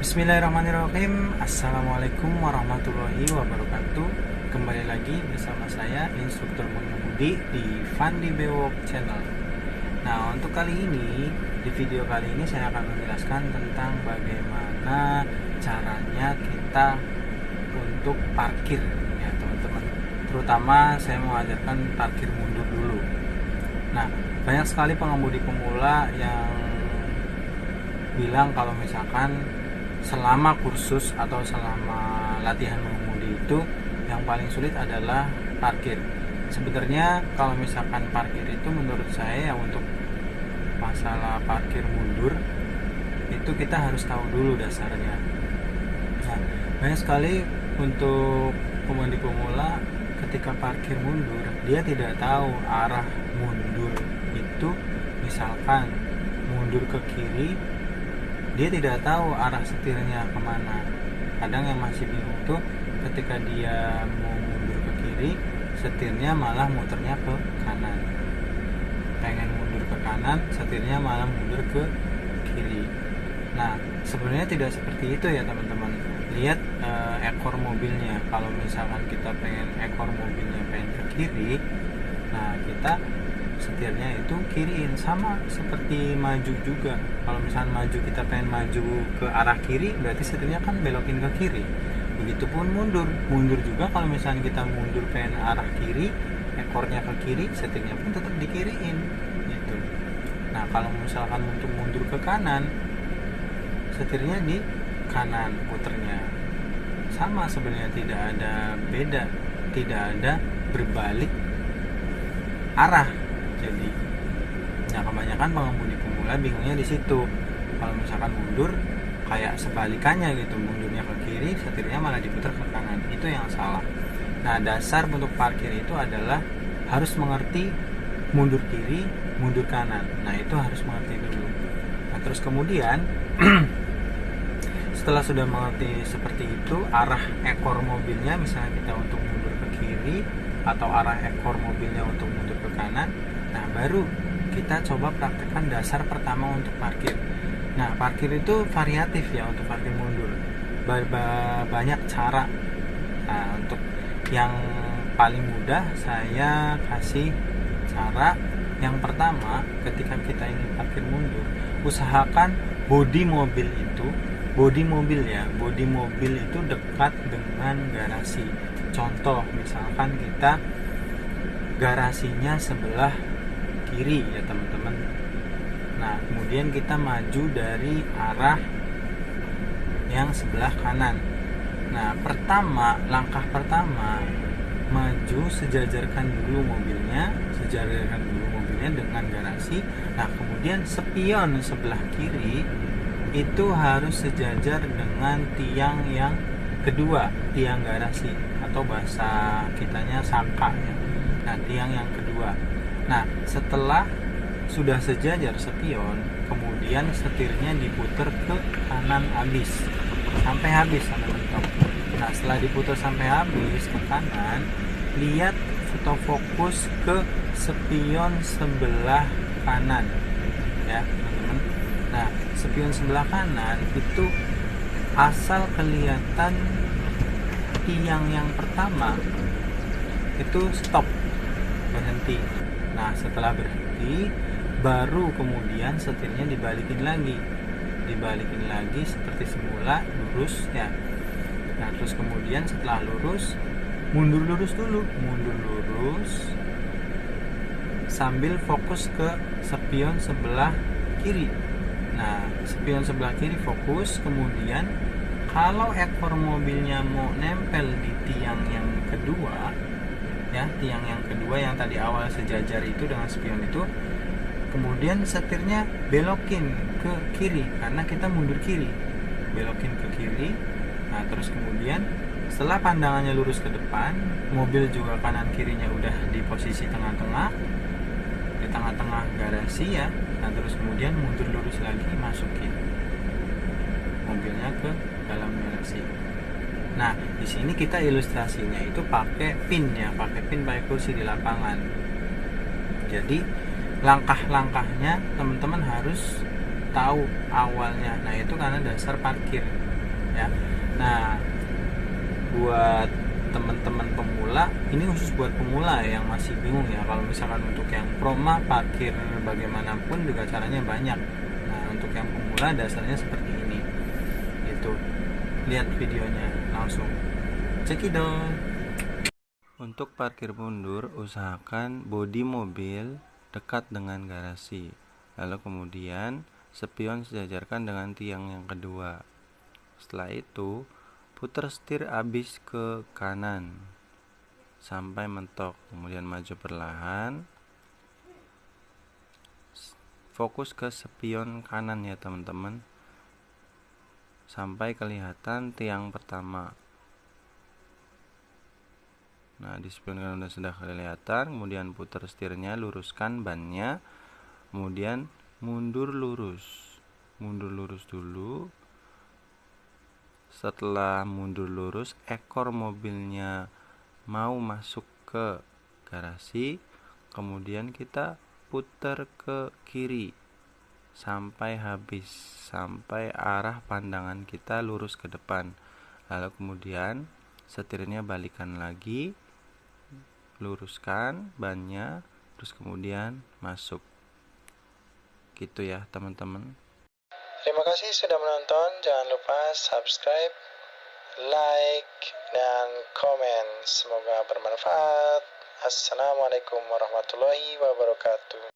Bismillahirrahmanirrahim. Assalamualaikum warahmatullahi wabarakatuh. Kembali lagi bersama saya, instruktur mengemudi di Fandi Bewok Channel. Nah, untuk kali ini, di video kali ini saya akan menjelaskan tentang bagaimana caranya kita untuk parkir, ya teman-teman. Terutama saya mau ajarkan parkir mundur dulu. Nah, banyak sekali pengemudi pemula yang bilang kalau misalkan selama kursus atau selama latihan mengemudi itu yang paling sulit adalah parkir. Sebenarnya kalau misalkan parkir itu menurut saya ya, untuk masalah parkir mundur itu kita harus tahu dulu dasarnya. Nah, banyak sekali untuk pengemudi pemula ketika parkir mundur dia tidak tahu arah mundur itu, misalkan mundur ke kiri dia tidak tahu arah setirnya kemana. Kadang yang masih bingung tuh ketika dia mau mundur ke kiri, setirnya malah muternya ke kanan. Pengen mundur ke kanan, setirnya malah mundur ke kiri. Nah, sebenarnya tidak seperti itu ya teman-teman. Lihat ekor mobilnya. Kalau misalkan kita pengen ekor mobilnya pengen ke kiri, nah kita setirnya itu kiriin. Sama seperti maju juga, kalau misalnya maju kita pengen maju ke arah kiri, berarti setirnya kan belokin ke kiri. Begitupun mundur juga, kalau misalnya kita mundur pengen arah kiri, ekornya ke kiri, setirnya pun tetap dikiriin gitu. Nah, kalau misalkan untuk mundur ke kanan, setirnya di kanan puternya. Sama sebenarnya, tidak ada beda, tidak ada berbalik arah. Jadi, nah kebanyakan pengemudi pemula bingungnya di situ. Kalau misalkan mundur kayak sebalikannya gitu, mundurnya ke kiri, setirnya malah diputar ke kanan. Itu yang salah. Nah, dasar untuk parkir itu adalah harus mengerti mundur kiri, mundur kanan. Nah, itu harus mengerti dulu. Nah, terus kemudian setelah sudah mengerti seperti itu, arah ekor mobilnya misalnya kita untuk mundur ke kiri atau arah ekor mobilnya untuk mundur ke kanan, nah baru kita coba praktekkan dasar pertama untuk parkir. Nah, parkir itu variatif ya untuk parkir mundur. Banyak cara. Nah, untuk yang paling mudah saya kasih cara yang pertama. Ketika kita ingin parkir mundur, usahakan bodi mobil itu dekat dengan garasi. Contoh, misalkan kita garasinya sebelah kiri ya teman-teman. Nah, kemudian kita maju dari arah yang sebelah kanan. Nah, langkah pertama maju, sejajarkan dulu mobilnya dengan garasi. Nah, kemudian spion sebelah kiri itu harus sejajar dengan tiang yang kedua, tiang garasi atau bahasa kitanya sangka ya. Nah, tiang yang kedua. Nah, setelah sudah sejajar spion, kemudian setirnya diputar ke kanan sampai habis sampai mentok. Nah, setelah diputar sampai habis ke kanan, lihat fokus ke spion sebelah kanan ya teman-teman. Nah, spion sebelah kanan itu asal kelihatan tiang yang pertama itu stop, berhenti. Nah, setelah berhenti baru kemudian setirnya dibalikin lagi seperti semula, lurus ya. Nah, terus kemudian setelah lurus mundur lurus sambil fokus ke spion sebelah kiri. Nah, spion sebelah kiri fokus, kemudian kalau ekor mobilnya mau nempel di tiang yang kedua ya, tiang yang kedua yang tadi awal sejajar itu dengan spion itu, kemudian setirnya belokin ke kiri karena kita mundur kiri, belokin ke kiri. Nah, terus kemudian setelah pandangannya lurus ke depan, mobil juga kanan kirinya udah di posisi tengah-tengah, di tengah-tengah garasi ya. Nah, terus kemudian mundur lurus lagi, masukin mobilnya ke dalam garasi. Nah, di sini kita ilustrasinya itu pakai pin pakai kursi di lapangan. Jadi langkah-langkahnya teman-teman harus tahu awalnya. Nah, itu karena dasar parkir. ya. Nah, buat teman-teman pemula, ini khusus buat pemula yang masih bingung ya. Kalau misalkan untuk yang pro mah parkir bagaimanapun juga caranya banyak. Nah, untuk yang pemula dasarnya seperti ini. Itu. Lihat videonya langsung. Cekidot. Untuk parkir mundur, usahakan bodi mobil dekat dengan garasi. Lalu kemudian spion sejajarkan dengan tiang yang kedua. Setelah itu, putar setir abis ke kanan sampai mentok, kemudian maju perlahan. Fokus ke spion kanan ya teman-teman, sampai kelihatan tiang pertama. Nah, di spion kanan sudah kelihatan, kemudian putar setirnya, luruskan bannya, kemudian mundur lurus dulu. Setelah mundur lurus, ekor mobilnya mau masuk ke garasi, kemudian kita putar ke kiri sampai habis, sampai arah pandangan kita lurus ke depan. Lalu kemudian setirnya balikan lagi, luruskan bannya, terus kemudian masuk. Gitu ya teman-teman. Terima kasih sudah menonton. Jangan lupa subscribe, like, dan komen. Semoga bermanfaat. Assalamualaikum warahmatullahi wabarakatuh.